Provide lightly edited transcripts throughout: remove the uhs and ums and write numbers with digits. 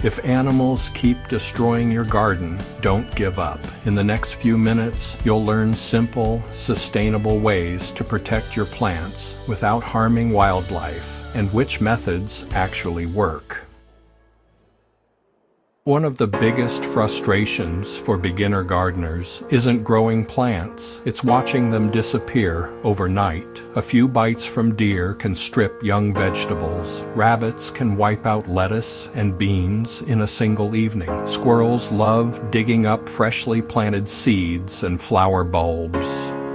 If animals keep destroying your garden, don't give up. In the next few minutes, you'll learn simple, sustainable ways to protect your plants without harming wildlife, and which methods actually work. One of the biggest frustrations for beginner gardeners isn't growing plants, it's watching them disappear overnight. A few bites from deer can strip young vegetables. Rabbits can wipe out lettuce and beans in a single evening. Squirrels love digging up freshly planted seeds and flower bulbs.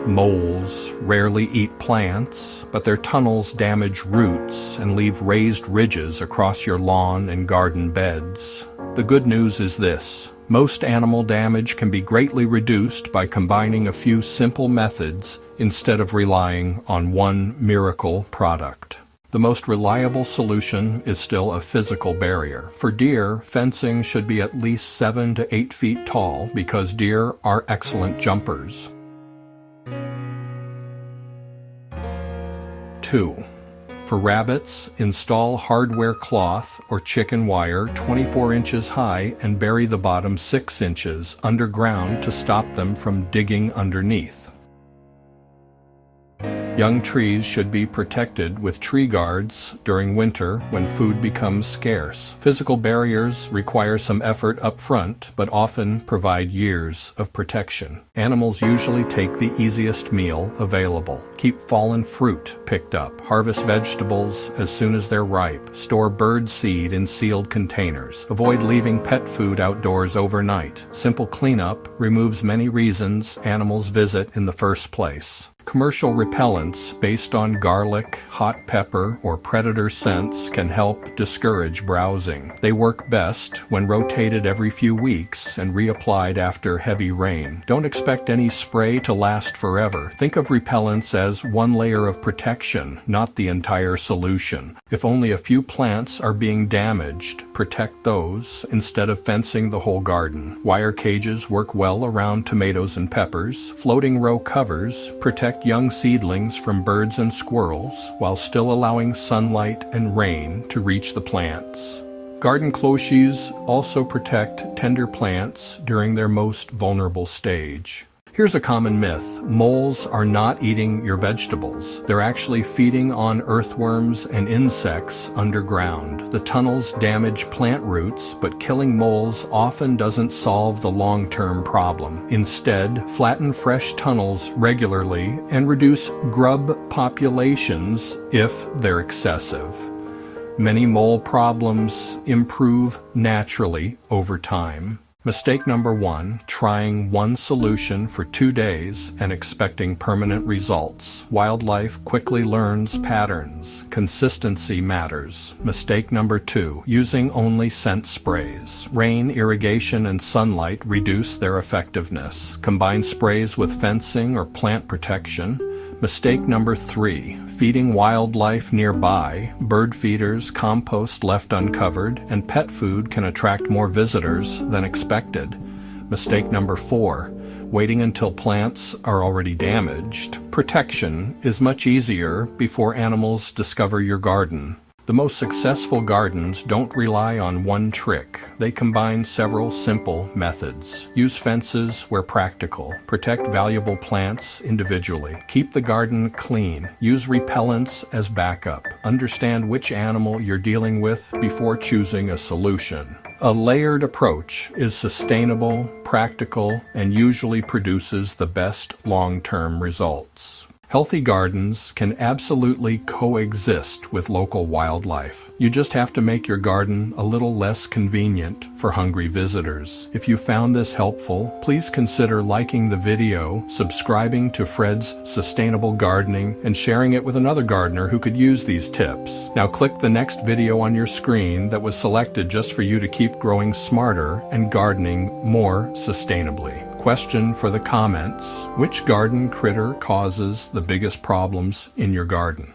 Moles rarely eat plants, but their tunnels damage roots and leave raised ridges across your lawn and garden beds. The good news is this: most animal damage can be greatly reduced by combining a few simple methods instead of relying on one miracle product. The most reliable solution is still a physical barrier. For deer, fencing should be at least 7 to 8 feet tall because deer are excellent jumpers. 2. For rabbits, install hardware cloth or chicken wire 24 inches high and bury the bottom 6 inches underground to stop them from digging underneath. Young trees should be protected with tree guards during winter when food becomes scarce. Physical barriers require some effort up front, but often provide years of protection. Animals usually take the easiest meal available. Keep fallen fruit picked up. Harvest vegetables as soon as they're ripe. Store bird seed in sealed containers. Avoid leaving pet food outdoors overnight. Simple cleanup removes many reasons animals visit in the first place. Commercial repellents based on garlic, hot pepper, or predator scents can help discourage browsing. They work best when rotated every few weeks and reapplied after heavy rain. Don't expect any spray to last forever. Think of repellents as one layer of protection, not the entire solution. If only a few plants are being damaged, protect those instead of fencing the whole garden. Wire cages work well around tomatoes and peppers. Floating row covers protect young seedlings from birds and squirrels while still allowing sunlight and rain to reach the plants. Garden cloches also protect tender plants during their most vulnerable stage. Here's a common myth: moles are not eating your vegetables. They're actually feeding on earthworms and insects underground. The tunnels damage plant roots, but killing moles often doesn't solve the long-term problem. Instead, flatten fresh tunnels regularly and reduce grub populations if they're excessive. Many mole problems improve naturally over time. Mistake number 1, trying one solution for 2 days and expecting permanent results. Wildlife quickly learns patterns. Consistency matters. Mistake number 2, using only scent sprays. Rain, irrigation, and sunlight reduce their effectiveness. Combine sprays with fencing or plant protection. Mistake number 3, feeding wildlife nearby. Bird feeders, compost left uncovered, and pet food can attract more visitors than expected. Mistake number 4, waiting until plants are already damaged. Protection is much easier before animals discover your garden. The most successful gardens don't rely on one trick. They combine several simple methods. Use fences where practical. Protect valuable plants individually. Keep the garden clean. Use repellents as backup. Understand which animal you're dealing with before choosing a solution. A layered approach is sustainable, practical, and usually produces the best long-term results. Healthy gardens can absolutely coexist with local wildlife. You just have to make your garden a little less convenient for hungry visitors. If you found this helpful, please consider liking the video, subscribing to Fred's Sustainable Gardening, and sharing it with another gardener who could use these tips. Now click the next video on your screen that was selected just for you to keep growing smarter and gardening more sustainably. Question for the comments: which garden critter causes the biggest problems in your garden?